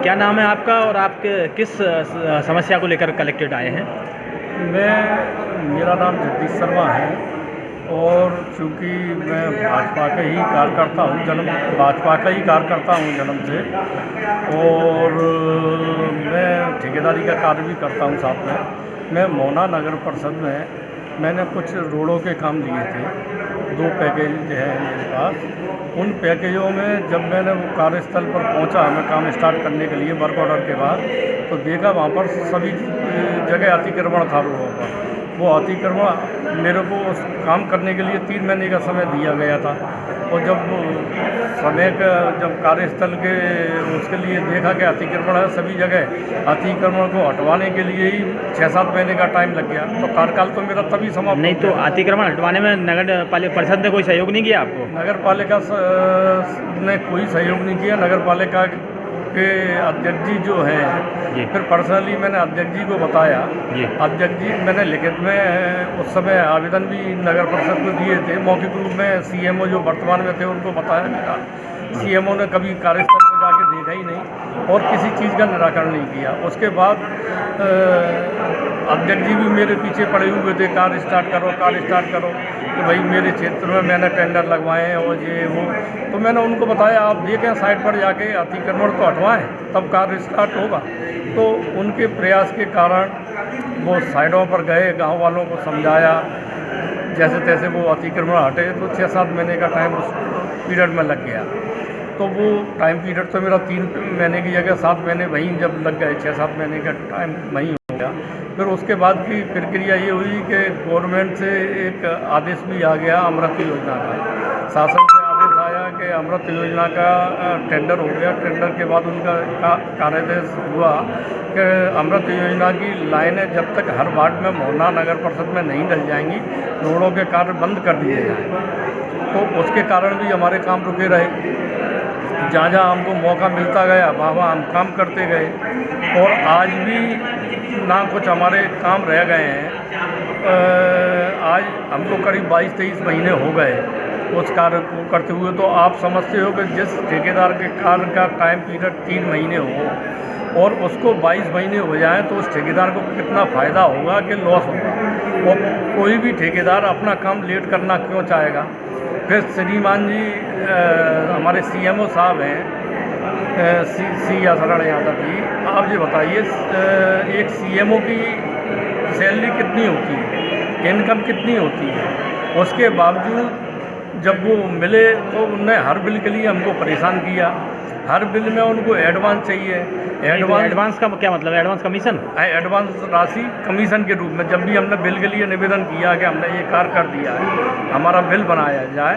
क्या नाम है आपका और आप किस समस्या को लेकर कलेक्टेड आए हैं? मेरा नाम जगदीश शर्मा है और चूँकि मैं भाजपा का ही कार्यकर्ता हूँ, जन्म से। और मैं ठेकेदारी का कार्य भी करता हूँ साथ में। मैं मोहना नगर परिषद में मैंने कुछ रोडों के काम लिए थे, 2 पैकेज हैं मेरे पास। उन पैकेजों में जब मैंने वो कार्यस्थल पर पहुंचा, मैं काम स्टार्ट करने के लिए वर्क ऑर्डर के बाद, तो देखा वहाँ पर सभी जगह अतिक्रमण था रोडों पर। वो अतिक्रमण मेरे को उस काम करने के लिए 3 महीने का समय दिया गया था, और जब कार्यस्थल के उसके लिए देखा कि अतिक्रमण है सभी जगह, अतिक्रमण को हटवाने के लिए ही 6-7 महीने का टाइम लग गया। तो कार्यकाल तो मेरा तभी समाप्त नहीं, तो अतिक्रमण हटवाने में नगर पालिका परिषद ने कोई सहयोग नहीं किया आपको? नगर पालिका ने कोई सहयोग नहीं किया। नगर पालिका के अध्यक्ष जी जो हैं, फिर पर्सनली मैंने अध्यक्ष जी को बताया। अध्यक्ष जी मैंने लिखित में उस समय आवेदन भी नगर परिषद को दिए थे, मौखिक रूप में सीएमओ जो वर्तमान में थे उनको बताया मेरा। सीएमओ ने कभी कार्यस्थल पर जाके देखा ही नहीं और किसी चीज़ का निराकरण नहीं किया। उसके बाद अध्यक्ष जी भी मेरे पीछे पड़े हुए थे, कार्य स्टार्ट करो कि भाई मेरे क्षेत्र में मैंने टेंडर लगवाए हैं और ये वो। तो मैंने उनको बताया आप देखें साइड पर जाके अतिक्रमण तो हटवाएं, तब कार्य स्टार्ट होगा। तो उनके प्रयास के कारण वो साइडों पर गए, गांव वालों को समझाया, जैसे तैसे वो अतिक्रमण हटे। तो 6-7 महीने का टाइम उस पीरियड में लग गया। तो वो टाइम पीरियड तो मेरा 3 महीने की जगह 7 महीने वहीं जब लग गए, 6-7 महीने का टाइम वहीं हो गया। फिर उसके बाद की प्रक्रिया ये हुई कि गवर्नमेंट से एक आदेश भी आ गया अमृत योजना का। शासन से आदेश आया कि अमृत योजना का टेंडर हो गया। टेंडर के बाद उनका कार्यादेश हुआ कि अमृत योजना की लाइनें जब तक हर वार्ड में मोहना नगर परिषद में नहीं डल जाएंगी, रोडों के कार्य बंद कर दिए जाएँ। तो उसके कारण भी हमारे काम रुके रहे। जहाँ हमको मौका मिलता गया वहाँ हम काम करते गए, और आज भी ना कुछ हमारे काम रह गए हैं। आज हमको करीब 22-23 महीने हो गए उस कार्य को करते हुए। तो आप समझते हो कि जिस ठेकेदार के कार्य का टाइम पीरियड 3 महीने हो और उसको 22 महीने हो जाएं, तो उस ठेकेदार को कितना फ़ायदा होगा कि लॉस होगा। और कोई भी ठेकेदार अपना काम लेट करना क्यों चाहेगा? फिर श्रीमान जी हमारे सीएमओ साहब हैं, सी शरण यादव जी, आप ये बताइए एक सीएमओ की सैलरी कितनी होती है, इनकम कितनी होती है? उसके बावजूद जब वो मिले तो उनने हर बिल के लिए हमको परेशान किया। हर बिल में उनको एडवांस चाहिए। एडवांस का क्या मतलब है? Advance commission? एडवांस राशि कमीशन के रूप में। जब भी हमने बिल के लिए निवेदन किया कि हमने ये कार्य कर दिया है, हमारा बिल बनाया जाए,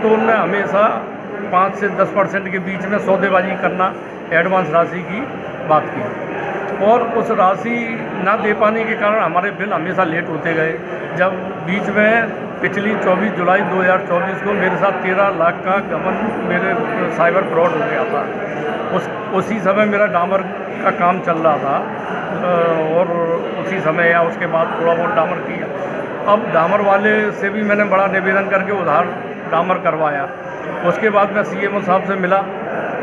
तो उनने हमेशा 5 से 10% के बीच में सौदेबाजी करना, एडवांस राशि की बात की। और उस राशि ना दे पाने के कारण हमारे बिल हमेशा लेट होते गए। जब बीच में पिछली 24 जुलाई 2024 को मेरे साथ 13 लाख का गबन मेरे साइबर फ्रॉड हो गया था। उसी समय मेरा डामर का काम चल रहा था, और उसी समय या उसके बाद थोड़ा बहुत डामर किया। अब डामर वाले से भी मैंने बड़ा निवेदन करके उधार डामर करवाया। उसके बाद मैं सीएमओ साहब से मिला,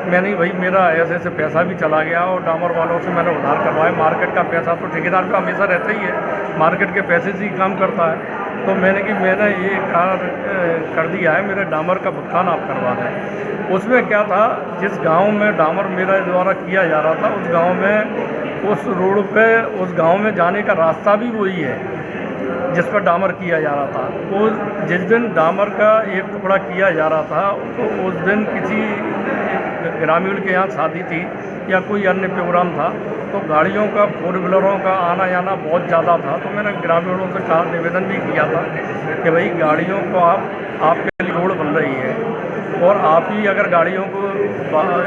मैंने भाई मेरा ऐसे पैसा भी चला गया, और डामर वालों से मैंने उधार करवाया। मार्केट का पैसा तो ठेकेदार का हमेशा रहता ही है, मार्केट के पैसे से ही काम करता है। तो मैंने ये कार्य कर दिया है, मेरे डामर का भुगतान आप करवा दें। उसमें क्या था, जिस गांव में डामर मेरे द्वारा किया जा रहा था, उस गांव में, उस रोड पे, उस गांव में जाने का रास्ता भी वही है जिस पर डामर किया जा रहा था। वो जिस दिन डामर का एक टुकड़ा किया जा रहा था, तो उस दिन किसी ग्रामीण के यहाँ शादी थी या कोई अन्य प्रोग्राम था, तो गाड़ियों का, 4 व्हीलरों का आना जाना बहुत ज़्यादा था। तो मैंने ग्रामीणों से कहा, निवेदन भी किया था कि भाई गाड़ियों को आपके लिए रोड बन रही है, और आप ही अगर गाड़ियों को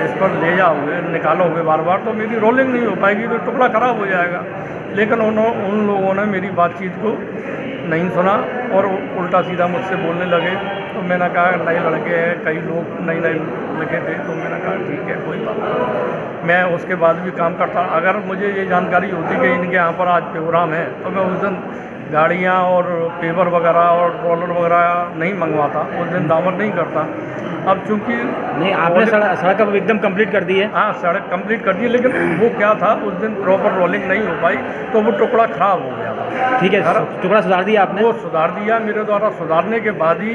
इस पर ले जाओगे, निकालोगे बार बार, तो मेरी रोलिंग नहीं हो पाएगी, तो टुकड़ा ख़राब हो जाएगा। लेकिन उन लोगों ने मेरी बातचीत को नहीं सुना और उल्टा सीधा मुझसे बोलने लगे। तो मैंने कहा नए लड़के हैं, कई लोग नए लड़के थे, तो मैंने कहा ठीक है कोई बात नहीं। मैं उसके बाद भी काम करता। अगर मुझे ये जानकारी होती कि इनके यहाँ पर आज प्रोग्राम है, तो मैं उस दिन गाड़ियाँ और पेपर वगैरह और रोलर वगैरह नहीं मंगवाता, उस दिन डामर नहीं करता। अब चूँकि नहीं, आपने सड़क अब एकदम कंप्लीट कर दी है। हाँ, सड़क कंप्लीट कर दी, लेकिन वो क्या था, उस दिन प्रॉपर रोलिंग नहीं हो पाई तो वो टुकड़ा ख़राब हो गया था। ठीक है, टुकड़ा सुधार दिया आपने? वो सुधार दिया, मेरे द्वारा सुधारने के बाद ही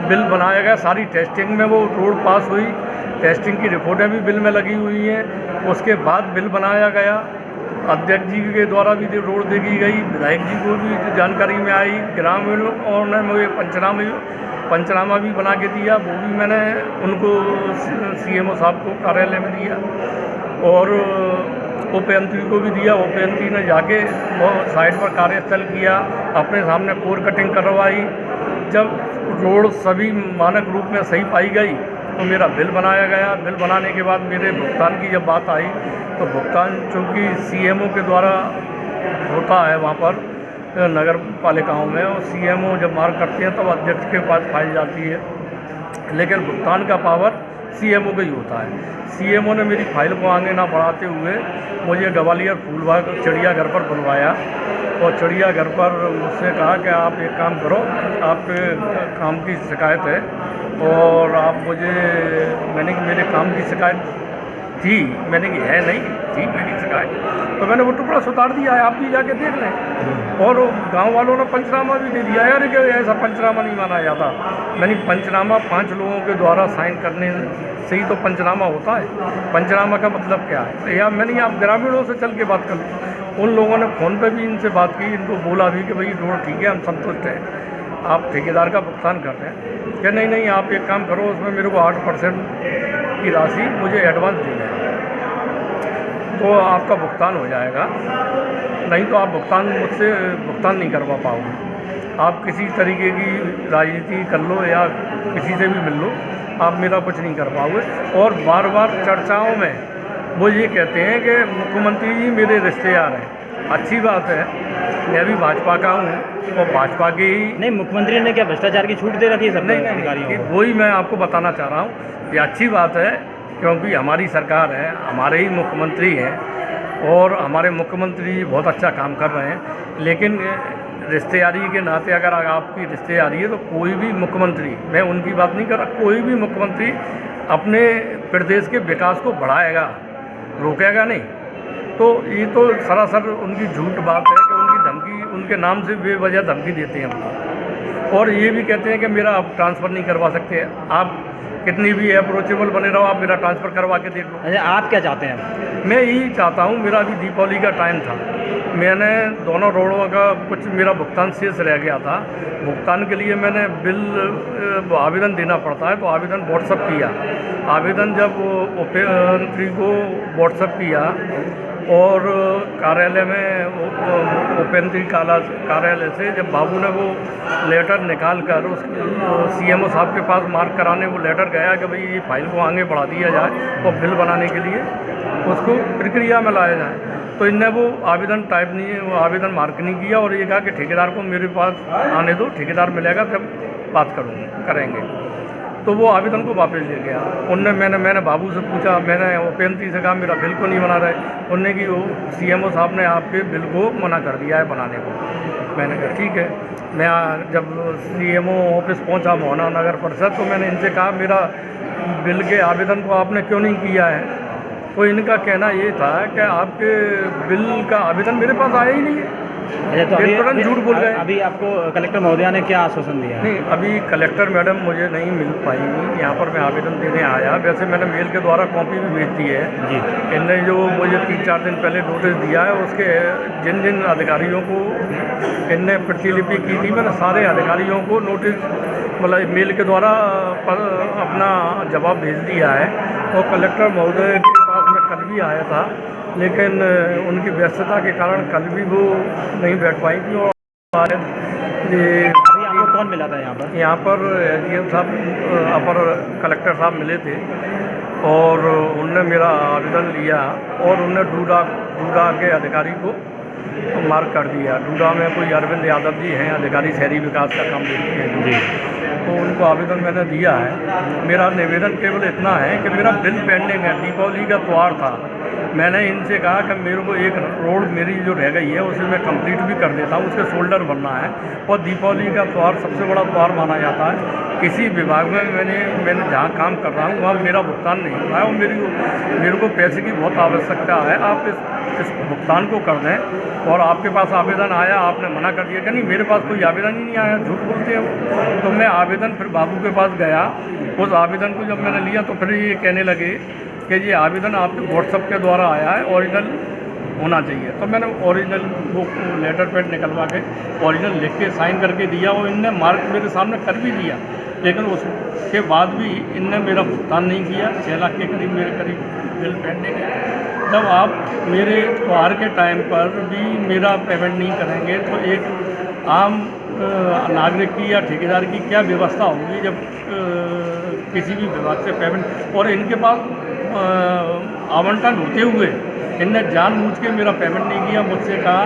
बिल बनाया गया। सारी टेस्टिंग में वो रोड पास हुई, टेस्टिंग की रिपोर्टें भी बिल में लगी हुई हैं। उसके बाद बिल बनाया गया। अध्यक्ष जी के द्वारा भी रोड देखी गई, विधायक जी को भी जानकारी में आई, ग्रामीणों ने मुझे पंचनामा भी बना के दिया, वो भी मैंने उनको सीएमओ साहब को कार्यालय में दिया और उपयंत्री को भी दिया। उपयंत्री ने जाके वो साइड पर कार्यस्थल किया, अपने सामने कोर कटिंग करवाई। जब रोड सभी मानक रूप में सही पाई गई तो मेरा बिल बनाया गया। बिल बनाने के बाद मेरे भुगतान की जब बात आई तो भुगतान चूँकि सीएमओ के द्वारा होता है वहाँ पर नगर पालिकाओं में, और सीएमओ जब मार करते हैं तब अध्यक्ष के पास फाइल जाती है, लेकिन भुगतान का पावर सीएमओ का ही होता है। सीएमओ ने मेरी फाइल को आगे ना बढ़ाते हुए मुझे ग्वालियर फूलबाग चिड़ियाघर पर बुलवाया और चिड़ियाघर पर मुझसे कहा कि आप एक काम करो, आपके काम की शिकायत है और आप मुझे, मैंने कि मेरे काम की शिकायत थी, मैंने कि है नहीं थी मेरी शिकायत, तो मैंने वो टुकड़ा सुधार दिया है, आप भी जाके देख लें। और गांव वालों ने पंचनामा भी दे दिया। यार कि ऐसा पंचनामा नहीं माना जाता। मैंने पंचनामा 5 लोगों के द्वारा साइन करने से ही तो पंचनामा होता है। पंचनामा का मतलब क्या है? या मैंने आप ग्रामीणों से चल के बात कर लूँ, उन लोगों ने फ़ोन पे भी इनसे बात की, इनको बोला भी कि भाई रोड ठीक है, हम संतुष्ट हैं, आप ठेकेदार का भुगतान कर रहे हैं कि नहीं आप एक काम करो, उसमें मेरे को 8% की राशि मुझे एडवांस दी जाए तो आपका भुगतान हो जाएगा, नहीं तो आप मुझसे भुगतान नहीं करवा पाओगे। आप किसी तरीके की राजनीति कर लो या किसी से भी मिल लो, आप मेरा कुछ नहीं कर पाओगे। और बार बार चर्चाओं में वो ये कहते हैं कि मुख्यमंत्री जी मेरे रिश्तेदार हैं। अच्छी बात है, मैं भी भाजपा का हूँ और भाजपा की ही। नहीं, मुख्यमंत्री ने क्या भ्रष्टाचार की छूट दे रखी है सब अधिकारियों को? वही मैं आपको बताना चाह रहा हूँ। ये अच्छी बात है क्योंकि हमारी सरकार है, हमारे ही मुख्यमंत्री हैं और हमारे मुख्यमंत्री जी बहुत अच्छा काम कर रहे हैं, लेकिन रिश्तेदारी के नाते अगर आपकी रिश्तेदारी है तो कोई भी मुख्यमंत्री, मैं उनकी बात नहीं कर रहा, कोई भी मुख्यमंत्री अपने प्रदेश के विकास को बढ़ाएगा, रोकेगा नहीं। तो ये तो सरासर उनकी झूठ बात है कि उनकी धमकी, उनके नाम से बेवजह धमकी देते हैं हमको, और ये भी कहते हैं कि मेरा आप ट्रांसफ़र नहीं करवा सकते। आप कितनी भी अप्रोचेबल बने रहो, आप मेरा ट्रांसफ़र करवा के देख लो। अच्छा, आप क्या चाहते हैं? मैं यही चाहता हूँ, मेरा अभी दीपावली का टाइम था, मैंने दोनों रोडों का कुछ मेरा भुगतान शेष रह गया था। भुगतान के लिए मैंने बिल आवेदन देना पड़ता है, तो आवेदन व्हाट्सअप किया। आवेदन जब उपयंत्री को व्हाट्सअप किया और कार्यालय में उपयंत्री कार्यालय से जब बाबू ने वो लेटर निकाल कर उस सीएमओ साहब के पास मार्क कराने वो लेटर गया कि भाई ये फाइल को आगे बढ़ा दिया जाए और बिल बनाने के लिए उसको प्रक्रिया में लाया जाए, तो इनने वो आवेदन टाइप नहीं, वो आवेदन मार्क नहीं किया और ये कहा कि ठेकेदार को मेरे पास आने दो, ठेकेदार मिलेगा तब बात करेंगे। तो वो आवेदन को वापस ले गया। मैंने बाबू से पूछा, मैंने उपयंत्री से कहा मेरा बिल को नहीं बना रहे, उनने कि वो सीएमओ साहब ने आपके बिल को मना कर दिया है बनाने को। मैंने कहा ठीक है। मैं जब सीएमओ ऑफिस पहुंचा मोहना नगर परिषद, तो मैंने इनसे कहा मेरा बिल के आवेदन को आपने क्यों नहीं किया है? तो इनका कहना ये था कि आपके बिल का आवेदन मेरे पास आया ही नहीं है। अच्छा, तो तुरंत झूठ बोल गए। अभी आपको कलेक्टर महोदया ने क्या आश्वासन दिया? नहीं, अभी कलेक्टर मैडम मुझे नहीं मिल पाई, यहाँ पर मैं आवेदन देने आया। वैसे मैंने मेल के द्वारा कॉपी भी भेज दी है जी। इनने जो मुझे 3-4 दिन पहले नोटिस दिया है, उसके जिन जिन अधिकारियों को इनने प्रतिलिपि की थी, मैंने सारे अधिकारियों को नोटिस मतलब मेल के द्वारा अपना जवाब भेज दिया है। और कलेक्टर महोदय के पास मैं कल भी आया था, लेकिन उनकी व्यस्तता के कारण कल भी वो नहीं बैठ पाई थी। और अभी आपको कौन मिला था यहाँ पर? यहाँ पर एसडीएम साहब, अपर कलेक्टर साहब मिले थे और उनने मेरा आवेदन लिया और उनने डूडा के अधिकारी को मार्क कर दिया। डूडा में कोई अरविंद यादव जी हैं, अधिकारी शहरी विकास का काम देखते हैं जी। तो उनको आवेदन मैंने दिया है। मेरा निवेदन केवल इतना है कि मेरा बिल पेंडिंग है, दीपावली का त्यौहार था। मैंने इनसे कहा कि मेरे को एक रोड मेरी जो रह गई है उसे मैं कंप्लीट भी कर देता हूँ, उसके शोल्डर बनना है। और दीपावली का त्यौहार सबसे बड़ा त्यौहार माना जाता है। किसी विभाग में मैंने जहाँ काम कर रहा हूँ वहाँ मेरा भुगतान नहीं हो रहा है और मेरे को पैसे की बहुत आवश्यकता है। आप इस भुगतान को कर दें। और आपके पास आवेदन आया, आपने मना कर दिया कि नहीं मेरे पास कोई आवेदन ही नहीं आया, झूठ बोलते हो। तो मैं आवेदन फिर बाबू के पास गया, उस आवेदन को जब मैंने लिया तो फिर ये कहने लगे कि ये आवेदन आपके व्हाट्सएप के द्वारा आया है, ओरिजिनल होना चाहिए। तो मैंने ओरिजिनल वो लेटर पैड निकलवा के ओरिजिनल लिख के साइन करके दिया और इनने मार्क मेरे सामने कर भी दिया। लेकिन उसके बाद भी इनने मेरा भुगतान नहीं किया। 6 लाख के करीब मेरे करीब बिल पेंडिंग है। जब आप मेरे त्यौहार के टाइम पर भी मेरा पेमेंट नहीं करेंगे तो एक आम नागरिक की या ठेकेदार की क्या व्यवस्था होगी जब किसी भी विभाग से पेमेंट। और इनके पास आवंटन होते हुए इनने जानबूझ के मेरा पेमेंट नहीं किया। मुझसे कहा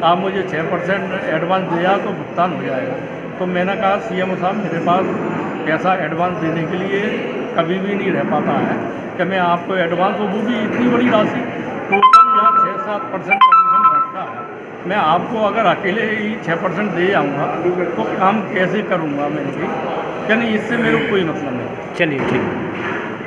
आप मुझे 6% एडवांस दिया तो भुगतान हो जाएगा। तो मैंने कहा सीएम साहब मेरे पास पैसा एडवांस देने के लिए कभी भी नहीं रह पाता है कि मैं आपको एडवांस, वो भी इतनी बड़ी राशि, टोटल यहाँ 6-7% कमीशन घटता है। मैं आपको अगर अकेले ही 6% दे आऊँगा तो काम कैसे करूँगा मैं? यानी इससे मेरे को कोई मतलब नहीं। चलिए ठीक है।